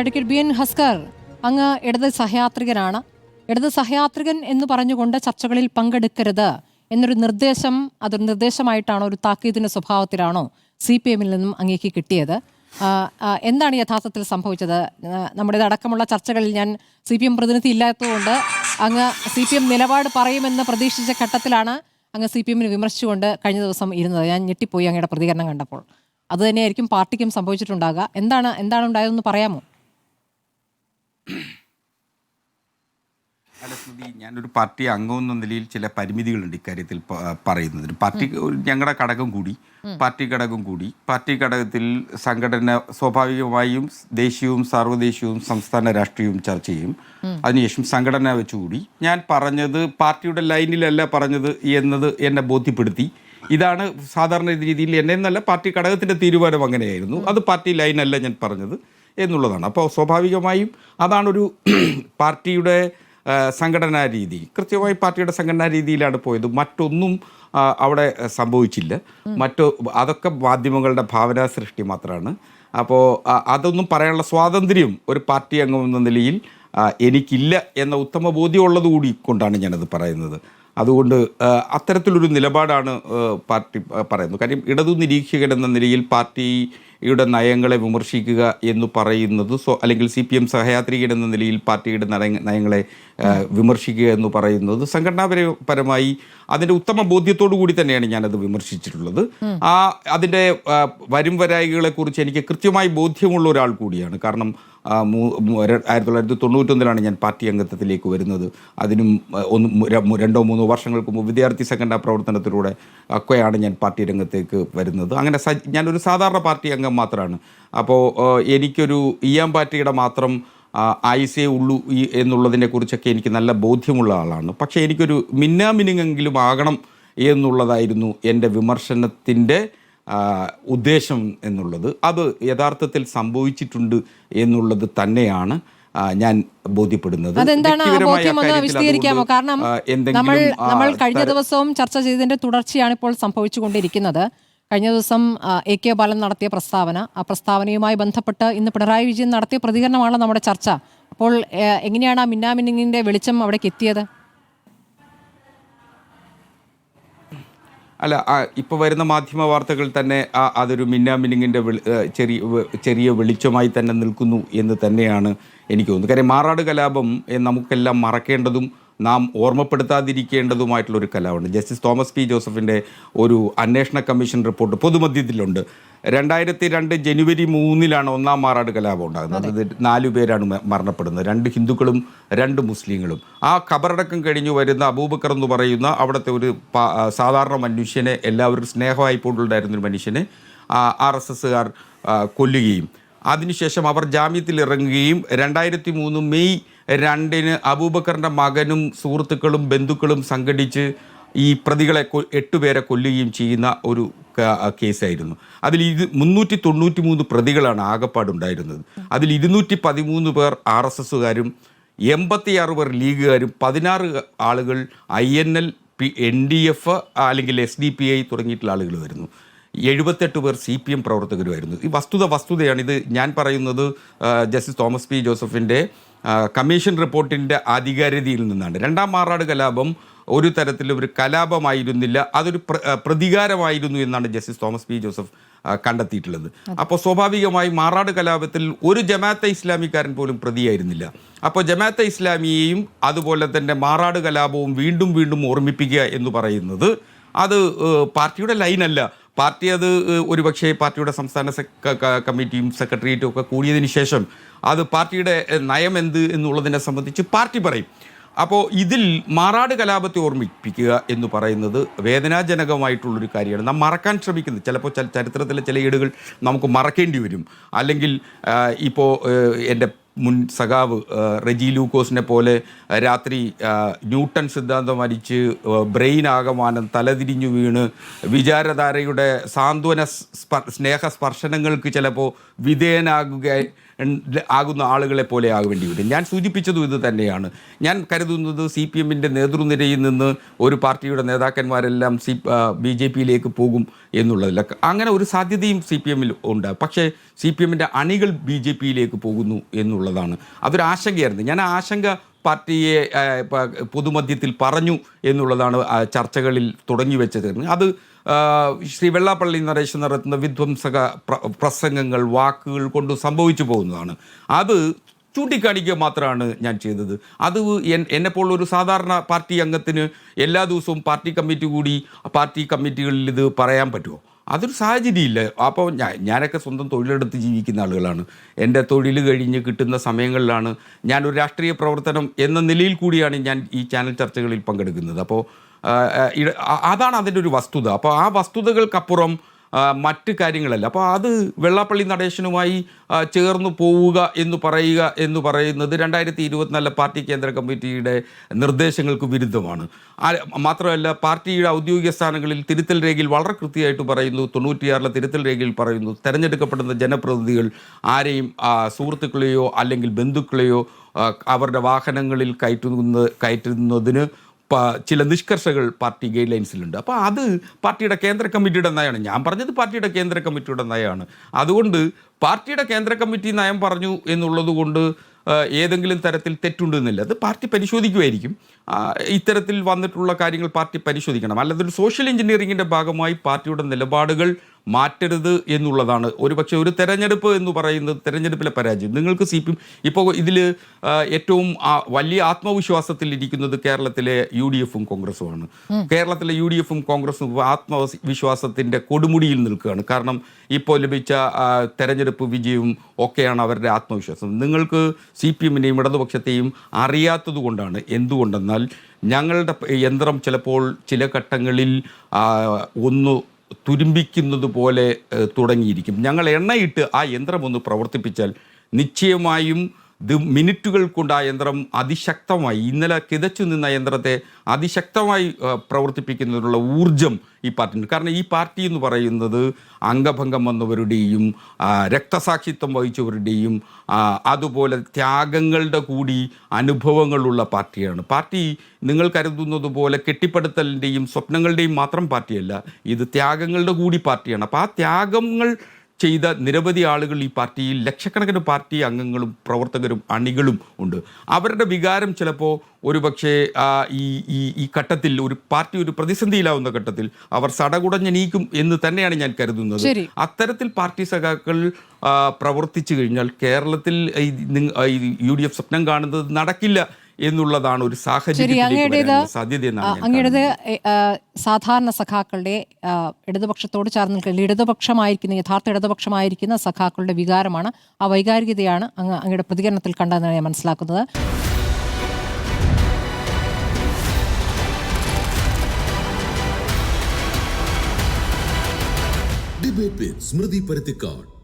Advocate B N Haskar, അങ്ങ് ഇടത് സഹയാത്രികനാണ്. ഇടത് സഹയാത്രികൻ എന്ന് പറഞ്ഞുകൊണ്ട് ചർച്ചകളിൽ പങ്കെടുക്കരുത് എന്നൊരു നിർദ്ദേശം, അതൊരു നിർദ്ദേശമായിട്ടാണോ, ഒരു താക്കീതിൻ്റെ സ്വഭാവത്തിലാണോ CPM-ൽ നിന്നും അങ്ങേക്ക് കിട്ടിയത്? എന്താണ് യഥാർത്ഥത്തിൽ സംഭവിച്ചത്? നമ്മുടെ അടക്കമുള്ള ചർച്ചകളിൽ ഞാൻ CPM പ്രതിനിധി ഇല്ലാത്തതുകൊണ്ട് അങ്ങ് CPM നിലപാട് പറയുമെന്ന് പ്രതീക്ഷിച്ച ഘട്ടത്തിലാണ് അങ്ങ് CPM-നെ വിമർശിച്ചുകൊണ്ട് കഴിഞ്ഞ ദിവസം ഇരുന്നത്. ഞാൻ ഞെട്ടിപ്പോയി അങ്ങയുടെ പ്രതികരണം കണ്ടപ്പോൾ. അതുതന്നെയായിരിക്കും പാർട്ടിക്കും സംഭവിച്ചിട്ടുണ്ടാകുക. എന്താണ് ഉണ്ടായതെന്ന് പറയാമോ? അല്ല സ്മൃതി, ഞാനൊരു പാർട്ടി അംഗമെന്ന നിലയിൽ ചില പരിമിതികളുണ്ട് ഇക്കാര്യത്തിൽ പറയുന്നതിന്. ഞങ്ങളുടെ ഘടകം കൂടി, പാർട്ടി ഘടകത്തിൽ സംഘടന സ്വാഭാവികമായും ദേശീയവും സാർവദേശീയവും സംസ്ഥാന രാഷ്ട്രീയവും ചർച്ച ചെയ്യും. അതിനുശേഷം സംഘടന വെച്ചുകൂടി ഞാൻ പറഞ്ഞത് പാർട്ടിയുടെ ലൈനിലല്ല പറഞ്ഞത് എന്നത് എന്നെ ബോധ്യപ്പെടുത്തി. ഇതാണ് സാധാരണ രീതിയിൽ എന്നല്ല, പാർട്ടി ഘടകത്തിൻ്റെ തീരുമാനം അങ്ങനെയായിരുന്നു. അത് പാർട്ടി ലൈനല്ല ഞാൻ പറഞ്ഞത് എന്നുള്ളതാണ്. അപ്പോൾ സ്വാഭാവികമായും അതാണൊരു പാർട്ടിയുടെ സംഘടനാ രീതി. കൃത്യമായി പാർട്ടിയുടെ സംഘടനാ രീതിയിലാണ് പോയത്. മറ്റൊന്നും അവിടെ സംഭവിച്ചില്ല. അതൊക്കെ മാധ്യമങ്ങളുടെ ഭാവനാ സൃഷ്ടി മാത്രമാണ്. അപ്പോൾ അതൊന്നും പറയാനുള്ള സ്വാതന്ത്ര്യം ഒരു പാർട്ടി അംഗം എന്ന നിലയിൽ എനിക്കില്ല എന്ന ഉത്തമ ബോധ്യമുള്ളത് കൂടി കൊണ്ടാണ് ഞാനത് പറയുന്നത്. അതുകൊണ്ട് അത്തരത്തിലൊരു നിലപാടാണ് പാർട്ടി പറയുന്നത്. കാര്യം ഇടതു നിരീക്ഷകൻ എന്ന നിലയിൽ പാർട്ടിയുടെ നയങ്ങളെ വിമർശിക്കുക എന്ന് പറയുന്നത്, അല്ലെങ്കിൽ CPM സഹയാത്രികൻ എന്ന നിലയിൽ പാർട്ടിയുടെ നയങ്ങളെ വിമർശിക്കുക എന്ന് പറയുന്നത് സംഘടനാപരമായി അതിൻ്റെ ഉത്തമ ബോധ്യത്തോടു കൂടി തന്നെയാണ് ഞാനത് വിമർശിച്ചിട്ടുള്ളത്. അതിൻ്റെ വരും വരായികളെക്കുറിച്ച് എനിക്ക് കൃത്യമായി ബോധ്യമുള്ള ഒരാൾ കൂടിയാണ്. കാരണം 1991 ഞാൻ പാർട്ടി അംഗത്വത്തിലേക്ക് വരുന്നത്. അതിനും 2-3 വർഷങ്ങൾക്ക് മുമ്പ് വിദ്യാർത്ഥി സംഘടനാ പ്രവർത്തനത്തിലൂടെ ഒക്കെയാണ് ഞാൻ പാർട്ടി രംഗത്തേക്ക് വരുന്നത്. അങ്ങനെ ഞാനൊരു സാധാരണ പാർട്ടി അംഗം മാത്രമാണ്. അപ്പോൾ എനിക്കൊരു പാർട്ടിയുടെ മാത്രം ആയുസേ ഉള്ളൂ എന്നുള്ളതിനെക്കുറിച്ചൊക്കെ എനിക്ക് നല്ല ബോധ്യമുള്ള ആളാണ്. പക്ഷേ എനിക്കൊരു മിന്നാമിനുങ്ങെങ്കിലും ആകണം എന്നുള്ളതായിരുന്നു എൻ്റെ വിമർശനത്തിൻ്റെ ഉദ്ദേശം എന്നുള്ളത്. അത് യഥാർത്ഥത്തിൽ സംഭവിച്ചിട്ടുണ്ട് എന്നുള്ളത് തന്നെയാണ് ഞാൻ ബോധ്യപ്പെടുന്നത്. വിശദീകരിക്കാമോ? കാരണം നമ്മൾ കഴിഞ്ഞ ദിവസവും ചർച്ച ചെയ്തതിൻ്റെ തുടർച്ചയാണ് ഇപ്പോൾ സംഭവിച്ചുകൊണ്ടിരിക്കുന്നത്. കഴിഞ്ഞ ദിവസം AK ബാലൻ നടത്തിയ പ്രസ്താവന, ആ പ്രസ്താവനയുമായി ബന്ധപ്പെട്ട് ഇന്ന് പിണറായി വിജയൻ നടത്തിയ പ്രതികരണമാണ് നമ്മുടെ ചർച്ച. അപ്പോൾ എങ്ങനെയാണ് ആ മിന്നാമിന്നിങ്ങിൻ്റെ വെളിച്ചം അവിടേക്ക് എത്തിയത്? അല്ല, ഇപ്പോൾ വരുന്ന മാധ്യമ വാർത്തകൾ തന്നെ അതൊരു മിന്നാമിന്നിങ്ങിൻ്റെ ചെറിയ വെളിച്ചമായി തന്നെ നിൽക്കുന്നു എന്ന് തന്നെയാണ് എനിക്ക് തോന്നുന്നത്. കാര്യം മാറാട് കലാപം നമുക്കെല്ലാം മറക്കേണ്ടതും നാം ഓർമ്മപ്പെടുത്താതിരിക്കേണ്ടതുമായിട്ടുള്ളൊരു കലാപമാണ്. ജസ്റ്റിസ് തോമസ് പി ജോസഫിൻ്റെ ഒരു അന്വേഷണ കമ്മീഷൻ റിപ്പോർട്ട് പൊതുമധ്യത്തിലുണ്ട്. 2002 ജനുവരി 3 ഒന്നാം മാറാട് കലാപം ഉണ്ടാകുന്നത്. അത് 4 പേരാണ് മരണപ്പെടുന്നത്, 2 ഹിന്ദുക്കളും 2 മുസ്ലിങ്ങളും. ആ ഖബറടക്കം കഴിഞ്ഞു വരുന്ന അബൂബക്കർ എന്ന് പറയുന്ന അവിടുത്തെ ഒരു സാധാരണ മനുഷ്യനെ, എല്ലാവരും സ്നേഹവായ്പോടുണ്ടായിരുന്നൊരു മനുഷ്യനെ RSSകാർ കൊല്ലുകയും അതിനുശേഷം അവർ ജാമ്യത്തിൽ ഇറങ്ങുകയും 2003 മെയ് 2 അബൂബക്കറിൻ്റെ മകനും സുഹൃത്തുക്കളും ബന്ധുക്കളും സംഘടിച്ച് ഈ പ്രതികളെ 8 പേരെ കൊല്ലുകയും ചെയ്യുന്ന ഒരു കേസായിരുന്നു. അതിൽ 393 പ്രതികളാണ് ആകപ്പാടുണ്ടായിരുന്നത്. അതിൽ 213 പേർ RSSകാരും 86 പേർ ലീഗുകാരും 16 ആളുകൾ INL, NDF അല്ലെങ്കിൽ SDPI തുടങ്ങിയിട്ടുള്ള ആളുകൾ വരുന്നു. 78 പേർ CPM പ്രവർത്തകരുമായിരുന്നു. ഈ വസ്തുതയാണ്. ഇത് ഞാൻ പറയുന്നത് ജസ്റ്റിസ് തോമസ് പി ജോസഫിൻ്റെ കമ്മീഷൻ റിപ്പോർട്ടിൻ്റെ ആധികാരികതയിൽ നിന്നാണ്. രണ്ടാം മാറാട് കലാപം ഒരു തരത്തിലും ഒരു കലാപമായിരുന്നില്ല, അതൊരു പ്രതികാരമായിരുന്നു എന്നാണ് ജസ്റ്റിസ് തോമസ് പി ജോസഫ് കണ്ടെത്തിയിട്ടുള്ളത്. അപ്പോൾ സ്വാഭാവികമായി മാറാട് കലാപത്തിൽ ഒരു ജമാഅത്തെ ഇസ്ലാമിക്കാരൻ പോലും പ്രതിയായിരുന്നില്ല. അപ്പോൾ ജമാഅത്തെ ഇസ്ലാമിയെയും അതുപോലെ തന്നെ മാറാട് കലാപവും വീണ്ടും വീണ്ടും ഓർമ്മിപ്പിക്കുക എന്ന് പറയുന്നത് അത് പാർട്ടിയുടെ ലൈനല്ല. പാർട്ടി അത് ഒരുപക്ഷെ പാർട്ടിയുടെ സംസ്ഥാന കമ്മിറ്റിയും സെക്രട്ടേറിയറ്റും ഒക്കെ കൂടിയതിന് ശേഷം അത് പാർട്ടിയുടെ നയം എന്ത് എന്നുള്ളതിനെ സംബന്ധിച്ച് പാർട്ടി പറയും. അപ്പോൾ ഇതിൽ മാറാട് കലാപത്തെ ഓർമ്മിപ്പിക്കുക എന്ന് പറയുന്നത് വേദനാജനകമായിട്ടുള്ളൊരു കാര്യമാണ്. നാം മറക്കാൻ ശ്രമിക്കുന്നത് ചിലപ്പോൾ ചരിത്രത്തിലെ ചില ഏടുകൾ നമുക്ക് മറക്കേണ്ടി വരും. അല്ലെങ്കിൽ ഇപ്പോൾ എൻ്റെ മുൻ സഖാവ് റെജി ലൂക്കോസിനെ പോലെ രാത്രി ന്യൂട്ടൺ സിദ്ധാന്തം അരിച്ച് ബ്രെയിൻ ആകമാനം തലതിരിഞ്ഞു വീണ് വിചാരധാരയുടെ സാന്ത്വന സ്നേഹ സ്പർശനങ്ങൾക്ക് ചിലപ്പോൾ വിധേയനാകുക ആകുന്ന ആളുകളെ പോലെ ആകേണ്ടി വരും. ഞാൻ സൂചിപ്പിച്ചതും ഇത് തന്നെയാണ്. ഞാൻ കരുതുന്നത് CPM-ൻ്റെ നേതൃനിരയിൽ നിന്ന് ഒരു പാർട്ടിയുടെ നേതാക്കന്മാരെല്ലാം BJP-യിലേക്ക് പോകും എന്നുള്ളതില്ല. അങ്ങനെ ഒരു സാധ്യതയും CPM-ൽ ഉണ്ട്. പക്ഷേ CPM-ൻ്റെ അണികൾ BJP-യിലേക്ക് പോകുന്നു എന്നുള്ളതാണ്. അതൊരു ആശങ്കയായിരുന്നു. ഞാൻ ആ ആശങ്ക പാർട്ടിയെ പൊതുമധ്യത്തിൽ പറഞ്ഞു എന്നുള്ളതാണ് ചർച്ചകളിൽ തുടങ്ങി വെച്ചത്. അത് ശ്രീ വെള്ളാപ്പള്ളി നടേശൻ നടത്തുന്ന വിധ്വംസക പ്രസംഗങ്ങൾ, വാക്കുകൾ കൊണ്ട് സംഭവിച്ചു പോകുന്നതാണ്. അത് ചൂണ്ടിക്കാണിക്കുക മാത്രമാണ് ഞാൻ ചെയ്തത്. അത് എന്നെപ്പോൾ ഒരു സാധാരണ പാർട്ടി അംഗത്തിന് എല്ലാ ദിവസവും പാർട്ടി കമ്മിറ്റികളിൽ ഇത് പറയാൻ പറ്റുമോ? അതൊരു സാഹചര്യമില്ല. അപ്പോൾ ഞാനൊക്കെ സ്വന്തം തൊഴിലെടുത്ത് ജീവിക്കുന്ന ആളുകളാണ്. എൻ്റെ തൊഴിൽ കഴിഞ്ഞ് കിട്ടുന്ന സമയങ്ങളിലാണ് ഞാനൊരു രാഷ്ട്രീയ പ്രവർത്തനം എന്ന നിലയിൽ കൂടിയാണ് ഞാൻ ഈ ചാനൽ ചർച്ചകളിൽ പങ്കെടുക്കുന്നത്. അപ്പോൾ അതാണ് അതിൻ്റെ ഒരു വസ്തുത. അപ്പോൾ ആ വസ്തുതകൾക്കപ്പുറം മറ്റ് കാര്യങ്ങളല്ല. അപ്പോൾ അത് വെള്ളാപ്പള്ളി നടേശനുമായി ചേർന്ന് പോവുക എന്ന് പറയുന്നത് 2024 പാർട്ടി കേന്ദ്ര കമ്മിറ്റിയുടെ നിർദ്ദേശങ്ങൾക്ക് വിരുദ്ധമാണ്. മാത്രമല്ല, പാർട്ടിയുടെ ഔദ്യോഗിക സ്ഥാനങ്ങളിൽ തിരുത്തൽ രേഖയിൽ വളരെ കൃത്യമായിട്ട് പറയുന്നു, 96 തിരുത്തൽ രേഖയിൽ പറയുന്നു, തെരഞ്ഞെടുക്കപ്പെടുന്ന ജനപ്രതിനിധികൾ ആരെയും സുഹൃത്തുക്കളെയോ അല്ലെങ്കിൽ ബന്ധുക്കളെയോ അവരുടെ വാഹനങ്ങളിൽ കയറ്റുന്നതിന് ചില നിഷ്കർഷകൾ പാർട്ടി ഗൈഡ് ലൈൻസിലുണ്ട്. അപ്പോൾ അത് പാർട്ടിയുടെ കേന്ദ്ര കമ്മിറ്റിയുടെ നയമാണ്. ഞാൻ പറഞ്ഞത് പാർട്ടിയുടെ കേന്ദ്ര കമ്മിറ്റിയുടെ നയമാണ്. അതുകൊണ്ട് പാർട്ടിയുടെ കേന്ദ്ര കമ്മിറ്റി നയം പറഞ്ഞു എന്നുള്ളത് കൊണ്ട് ഏതെങ്കിലും തരത്തിൽ തെറ്റുണ്ടെന്നില്ല. അത് പാർട്ടി പരിശോധിക്കുമായിരിക്കും. ഇത്തരത്തിൽ വന്നിട്ടുള്ള കാര്യങ്ങൾ പാർട്ടി പരിശോധിക്കണം. അല്ലാതെ ഒരു സോഷ്യൽ എഞ്ചിനീയറിങ്ങിൻ്റെ ഭാഗമായി പാർട്ടിയുടെ നിലപാടുകൾ മാറ്റരുത് എന്നുള്ളതാണ്. ഒരുപക്ഷെ ഒരു തെരഞ്ഞെടുപ്പ് എന്ന് പറയുന്നത് തെരഞ്ഞെടുപ്പിലെ പരാജയം. നിങ്ങൾക്ക് CPM ഇപ്പോൾ ഇതിൽ ഏറ്റവും വലിയ ആത്മവിശ്വാസത്തിലിരിക്കുന്നത് കേരളത്തിലെ UDF-ഉം കോൺഗ്രസുമാണ്. കേരളത്തിലെ UDF-ഉം കോൺഗ്രസും ആത്മവിശ്വാസത്തിൻ്റെ കൊടുമുടിയിൽ നിൽക്കുകയാണ്. കാരണം ഇപ്പോൾ ലഭിച്ച തെരഞ്ഞെടുപ്പ് വിജയവും ഒക്കെയാണ് അവരുടെ ആത്മവിശ്വാസം. നിങ്ങൾക്ക് CPM-നെയും ഇടതുപക്ഷത്തെയും അറിയാത്തത് കൊണ്ടാണ്. എന്തുകൊണ്ടെന്നാൽ ഞങ്ങളുടെ യന്ത്രം ചിലപ്പോൾ ചില ഘട്ടങ്ങളിൽ ഒന്ന് തുരുമ്പിക്കുന്നത് പോലെ തുടങ്ങിയിരിക്കും. ഞങ്ങൾ എണ്ണയിട്ട് ആ യന്ത്രം ഒന്ന് പ്രവർത്തിപ്പിച്ചാൽ നിശ്ചയമായും മിനിറ്റുകൾ കൊണ്ട് ആ യന്ത്രം അതിശക്തമായി, ഇന്നലെ കിതച്ചു നിന്ന യന്ത്രത്തെ അതിശക്തമായി പ്രവർത്തിപ്പിക്കുന്നതിനുള്ള ഊർജം ഈ പാർട്ടിയുണ്ട്. കാരണം ഈ പാർട്ടി എന്ന് പറയുന്നത് അംഗഭംഗം വന്നവരുടെയും രക്തസാക്ഷിത്വം വഹിച്ചവരുടെയും അതുപോലെ ത്യാഗങ്ങളുടെ കൂടി അനുഭവങ്ങളുള്ള പാർട്ടിയാണ്. പാർട്ടി നിങ്ങൾ കരുതുന്നത് പോലെ കെട്ടിപ്പടുത്തലിൻ്റെയും സ്വപ്നങ്ങളുടെയും മാത്രം പാർട്ടിയല്ല, ഇത് ത്യാഗങ്ങളുടെ കൂടി പാർട്ടിയാണ്. അപ്പോൾ ആ ത്യാഗങ്ങൾ ചെയ്ത നിരവധി ആളുകൾ ഈ പാർട്ടിയിൽ, ലക്ഷക്കണക്കിന് പാർട്ടി അംഗങ്ങളും പ്രവർത്തകരും അണികളും ഉണ്ട്. അവരുടെ വികാരം ചിലപ്പോൾ ഒരുപക്ഷെ ഈ ഘട്ടത്തിൽ ഒരു പാർട്ടി ഒരു പ്രതിസന്ധിയിലാവുന്ന ഘട്ടത്തിൽ അവർ സടകുടഞ്ഞെണീക്കും എന്ന് തന്നെയാണ് ഞാൻ കരുതുന്നത്. അത്തരത്തിൽ പാർട്ടി സഖാക്കൾ പ്രവർത്തിച്ചു കഴിഞ്ഞാൽ കേരളത്തിൽ UDF സ്വപ്നം കാണുന്നത് നടക്കില്ല എന്നുള്ളതാണ് ഒരു സാഹചര്യം. അങ്ങയുടേത് സാധാരണ സഖാക്കളുടെ ഇടതുപക്ഷത്തോട് ചേർന്ന് നിൽക്കുന്ന ഇടതുപക്ഷമായിരിക്കുന്ന യഥാർത്ഥ ഇടതുപക്ഷമായിരിക്കുന്ന സഖാക്കളുടെ വികാരമാണ്, ആ വൈകാരികതയാണ് അങ്ങയുടെ പ്രതികരണത്തിൽ കണ്ടതെന്നാണ് ഞാൻ മനസ്സിലാക്കുന്നത്. ഡിബേറ്റ് വിത്ത് സ്മൃതി പരുത്തിക്കാട്.